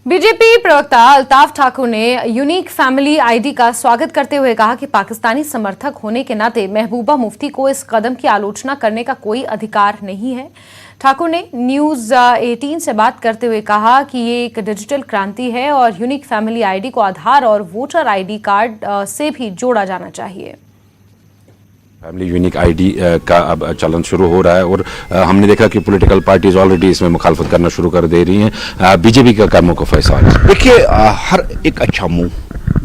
BJP प्रवक्ता अल्ताफ ठाकुर ने unique family ID का स्वागत करते हुए कहा कि पाकिस्तानी समर्थक होने के नाते महबूबा मुफ्ती को इस कदम की आलोचना करने का कोई अधिकार नहीं है। ठाकुर ने न्यूज 18 से बात करते हुए कहा कि ये एक डिजिटल क्रांति है और यूनिक फैमिली आईडी को आधार और वोटर आईडी कार्ड से भी जोड़ा जाना चाहिए। फैमिली यूनिक आईडी का अब चलन शुरू हो रहा है और हमने देखा कि पॉलिटिकल पार्टीज ऑलरेडी इसमें मुखालफत करना शुरू कर दे रही हैं। बीजेपी का मौक़िफ़ ऐसा है। देखिए, हर एक अच्छा मूव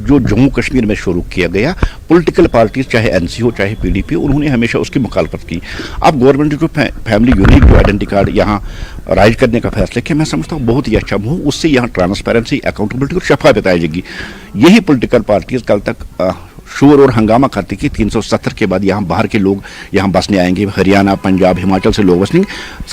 जो जम्मू कश्मीर में शुरू किया गया, पॉलिटिकल पार्टीज चाहे एनसी हो चाहे पीडीपी, उन्होंने हमेशा उसकी मुखालफत की। अब गवर्नमेंट जो फैमिली यूनिक जो आइडेंटिटी कार्ड यहाँ राइज करने का फैसला किया, मैं समझता हूँ बहुत ही अच्छा मूव। उससे यहाँ ट्रांसपेरेंसी, अकाउंटेबिलिटी और शफाफत आ जाएगी। यही पॉलिटिकल पार्टीज कल तक शोर और हंगामा करती कि 370 के बाद यहाँ बाहर के लोग यहाँ बसने आएंगे, हरियाणा, पंजाब, हिमाचल से लोग बसने।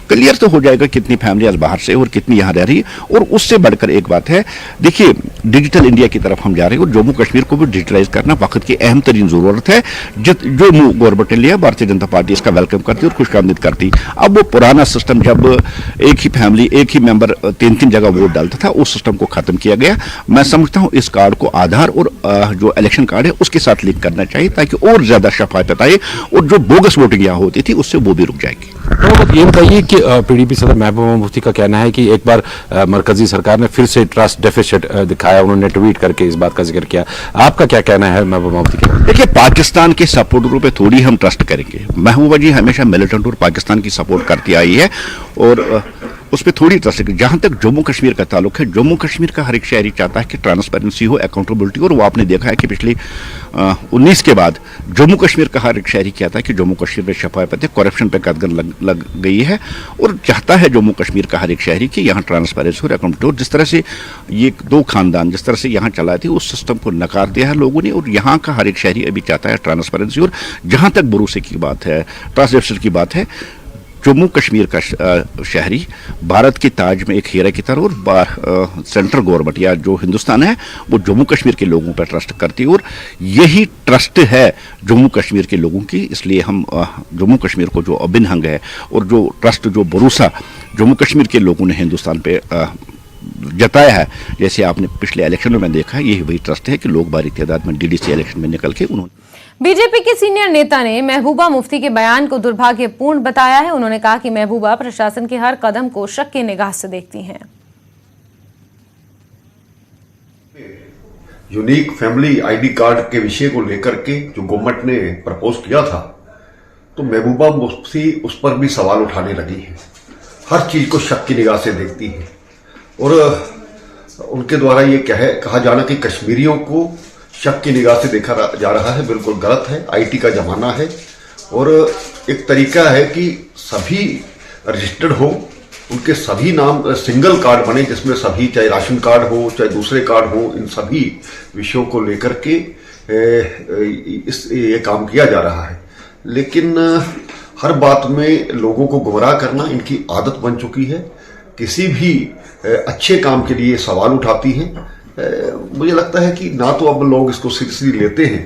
क्लियर तो हो जाएगा कितनी फैमिली बाहर से और कितनी यहाँ रह रही है। और उससे बढ़कर एक बात है, देखिए, डिजिटल इंडिया की तरफ हम जा रहे हैं और जम्मू कश्मीर को भी डिजिटलाइज करना वक्त की अहम तरीन जरूरत है। जो मूव गवर्नमेंट ने लिया, भारतीय जनता पार्टी इसका वेलकम करती और खुशआमदीद करती। अब वो पुराना सिस्टम, जब एक ही फैमिली, एक ही मेंबर 3-3 जगह वोट डालता था, उस सिस्टम को खत्म किया गया। मैं समझता हूँ इस कार्ड को आधार और जो इलेक्शन कार्ड है उसके साथ लिंक करना चाहिए ताकि और ज्यादा शफाफत आए और जो बोगस वोटिंग यहाँ होती थी उससे वो भी रुक जाएगी। तो ये बताइए कि पीडीपी सदर महबूबा मुफ्ती का कहना है कि एक बार मरकजी सरकार ने फिर से ट्रस्ट डेफिसिट दिखाया, उन्होंने ट्वीट करके इस बात का जिक्र किया। आपका क्या कहना है महबूबा मुफ्ती के? देखिए, पाकिस्तान के सपोर्टरों पे थोड़ी हम ट्रस्ट करेंगे। महबूबा जी हमेशा मिलिटेंट और पाकिस्तान की सपोर्ट करती आई है और उस पर थोड़ी ट्रस्ट करेंगे। जहां तक जम्मू कश्मीर का ताल्लुक है, जम्मू कश्मीर का हर एक शहरी चाहता है कि ट्रांसपेरेंसी हो, अकाउंटेबिलिटी हो। और वो आपने देखा है कि पिछले 19 के बाद जम्मू कश्मीर का हर एक शहरी कहता है कि जम्मू कश्मीर में शफाफत है, करप्शन पे कदगन लग गई है। और चाहता है जम्मू कश्मीर का हर एक शहरी कि यहाँ ट्रांसपेरेंसी और अकाउंटेबिलिटी। और जिस तरह से ये 2 खानदान जिस तरह से यहाँ चलाए थे, उस सिस्टम को नकार दिया है लोगों ने। और यहाँ का हर एक शहरी अभी चाहता है ट्रांसपेरेंसी। और जहां तक भरोसे की बात है, ट्रांसपेरेंसी की बात है, जम्मू कश्मीर का शहरी भारत के ताज में एक हीरा की तरह और सेंट्रल गवर्नमेंट या जो हिंदुस्तान है वो जम्मू कश्मीर के लोगों पर ट्रस्ट करती है। और यही ट्रस्ट है जम्मू कश्मीर के लोगों की। इसलिए हम जम्मू कश्मीर को जो अभिन्न अंग है और जो ट्रस्ट, जो भरोसा जम्मू कश्मीर के लोगों ने हिंदुस्तान पे जताया है, जैसे आपने पिछले इलेक्शन में देखा है, यही वही ट्रस्ट है कि लोग भारी तादाद में डीडीसी इलेक्शन में निकल के उन्होंने। बीजेपी के सीनियर नेता ने महबूबा मुफ्ती के बयान को दुर्भाग्यपूर्ण बताया है। उन्होंने कहा कि महबूबा प्रशासन के हर कदम को शक की निगाह से देखती हैं। यूनिक फैमिली आईडी कार्ड के विषय को लेकर के जो गवर्नमेंट ने प्रपोज किया था, तो महबूबा मुफ्ती उस पर भी सवाल उठाने लगी है। हर चीज को शक की निगाह से देखती है और उनके द्वारा ये कहा जाना कि कश्मीरियों को शक की निगाह से देखा जा रहा है, बिल्कुल गलत है। आईटी का जमाना है और एक तरीका है कि सभी रजिस्टर्ड हो, उनके सभी नाम सिंगल कार्ड बने जिसमें सभी, चाहे राशन कार्ड हो चाहे दूसरे कार्ड हो, इन सभी विषयों को लेकर के ये काम किया जा रहा है। लेकिन हर बात में लोगों को गुमराह करना इनकी आदत बन चुकी है। किसी भी अच्छे काम के लिए सवाल उठाती हैं। मुझे लगता है कि ना तो अब लोग इसको सीरियसली लेते हैं,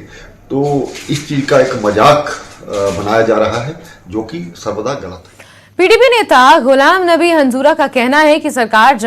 तो इस चीज का एक मजाक बनाया जा रहा है जो कि सर्वदा गलत है। पीडीपी नेता गुलाम नबी हंजूरा का कहना है कि सरकार